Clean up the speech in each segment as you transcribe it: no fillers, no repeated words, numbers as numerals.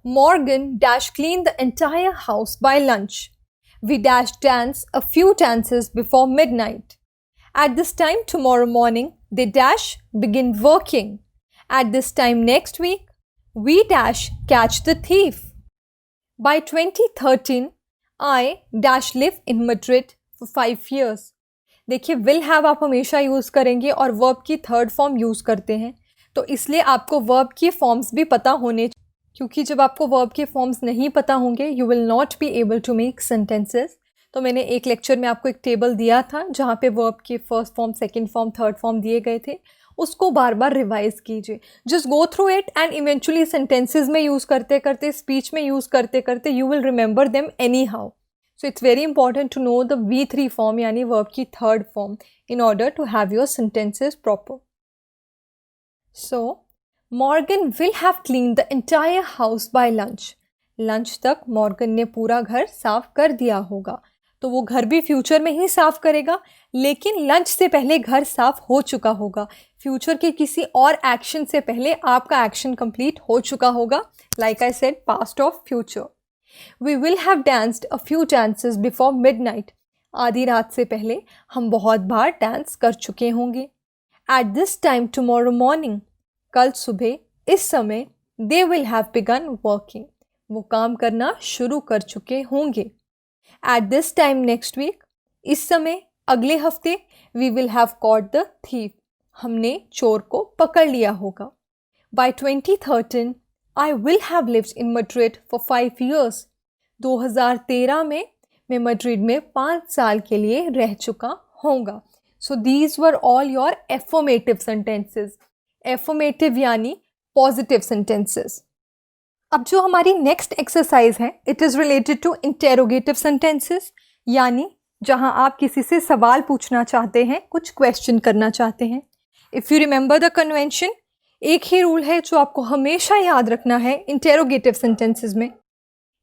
Morgan dash clean the entire house by lunch. We dash dance a few dances before midnight. At this time tomorrow morning, they dash begin working. At this time next week, we dash catch the thief. By 2013, I dash live in Madrid for 5 years. देखिए will have आप हमेशा use करेंगे और verb की third form use करते हैं, तो इसलिए आपको verb की फॉर्म्स भी पता होने, क्योंकि जब आपको verb के फॉर्म्स नहीं पता होंगे you will not be able to make sentences. तो मैंने एक लेक्चर में आपको एक टेबल दिया था जहाँ पे वर्ब के first form, second form, third form दिए गए थे, उसको बार बार रिवाइज कीजिए. Just go through it and eventually sentences में यूज़ करते करते, स्पीच में यूज़ करते करते you will remember them anyhow. So it's very important to know the V3 form यानी वर्ब की third form in order to have your sentences proper. So Morgan will have clean the entire house bye lunch. Lunch तक Morgan ने पूरा घर साफ कर दिया होगा. तो वो घर भी फ्यूचर में ही साफ करेगा, लेकिन लंच से पहले घर साफ हो चुका होगा. फ्यूचर के किसी और एक्शन से पहले आपका एक्शन कंप्लीट हो चुका होगा. Like I said, past of future. We will have danced a few dances before midnight. आधी रात से पहले हम बहुत बार डांस कर चुके होंगे. At this time tomorrow morning. कल सुबह इस समय. They will have begun working. वो काम करना शुरू कर चुके होंगे. At this time next week, इस समय, अगले हफ्ते, we will have caught the thief. हमने चोर को पकड़ लिया होगा. By 2013, I will have lived in Madrid for 5 years. 2013 में मैं मैड्रिड में 5 साल के लिए रह चुका होऊंगा. So these were all your affirmative sentences. Affirmative यानी positive sentences. अब जो हमारी नेक्स्ट एक्सरसाइज है, it is related to interrogative sentences, यानी जहां आप किसी से सवाल पूछना चाहते हैं, कुछ क्वेश्चन करना चाहते हैं. If you remember the convention, एक ही रूल है जो आपको हमेशा याद रखना है इंटेरोगेटिव सेंटेंसेस में.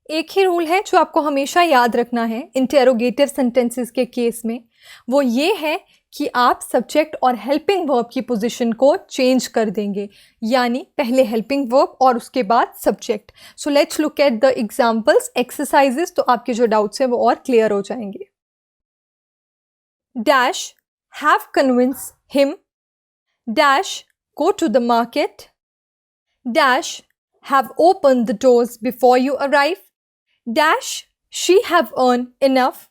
एक ही रूल है जो आपको हमेशा याद रखना है इंटेरोगेटिव सेंटेंसेस के केस में. वो ये है कि आप सब्जेक्ट और हेल्पिंग वर्ब की पोजीशन को चेंज कर देंगे, यानी पहले हेल्पिंग वर्ब और उसके बाद subject. So let's look at the examples, exercises, तो आपके जो डाउट्स हैं वो और क्लियर हो जाएंगे. Dash have convince him. Dash go to the market. Dash have open the doors before you arrive. Dash she have earn enough.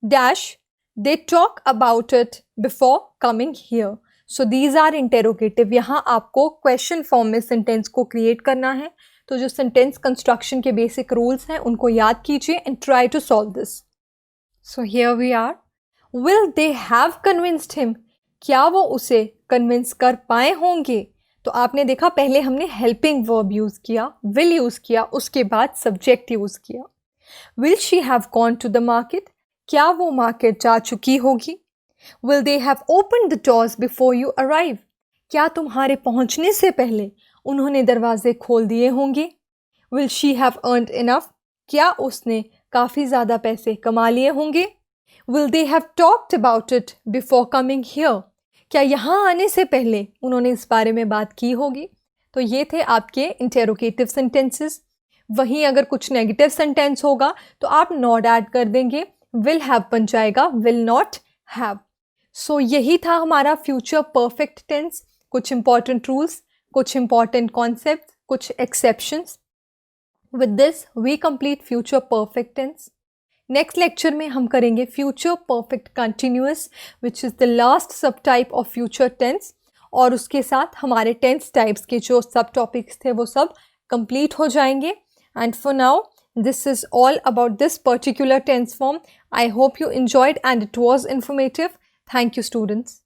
Dash they talk about it before coming here. So these are interrogative. यहाँ आपको question form में sentence को create करना है. तो जो sentence construction के basic rules हैं उनको याद कीजिए and try to solve this. So here we are. Will they have convinced him. क्या वो उसे कन्विंस कर पाए होंगे? तो आपने देखा पहले हमने हेल्पिंग वर्ब यूज़ किया, विल यूज़ किया, उसके बाद सब्जेक्ट यूज़ किया. Will she have gone to the market. क्या वो मार्केट जा चुकी होगी? Will they have open the doors before you arrive. क्या तुम्हारे पहुंचने से पहले उन्होंने दरवाजे खोल दिए होंगे? Will she have earned enough. क्या उसने काफ़ी ज़्यादा पैसे कमा लिए होंगे? Will they have talked about it before coming here. क्या यहाँ आने से पहले उन्होंने इस बारे में बात की होगी? तो ये थे आपके इंटेरोगेटिव सेंटेंसेस. वहीं अगर कुछ नेगेटिव सेंटेंस होगा तो आप नॉट ऐड कर देंगे, विल हैव बन जाएगा विल नॉट हैव. सो यही था हमारा फ्यूचर परफेक्ट टेंस. कुछ इंपॉर्टेंट रूल्स, कुछ इंपॉर्टेंट कॉन्सेप्ट, कुछ exceptions. With this we complete future perfect tense. Next lecture में हम करेंगे future perfect continuous, which is the last sub type of future tense. और उसके साथ हमारे टेंस टाइप्स के जो सब टॉपिक्स थे वो सब कंप्लीट हो जाएंगे. And for now, this is all about this particular tense form. I hope you enjoyed and it was informative. Thank you, students.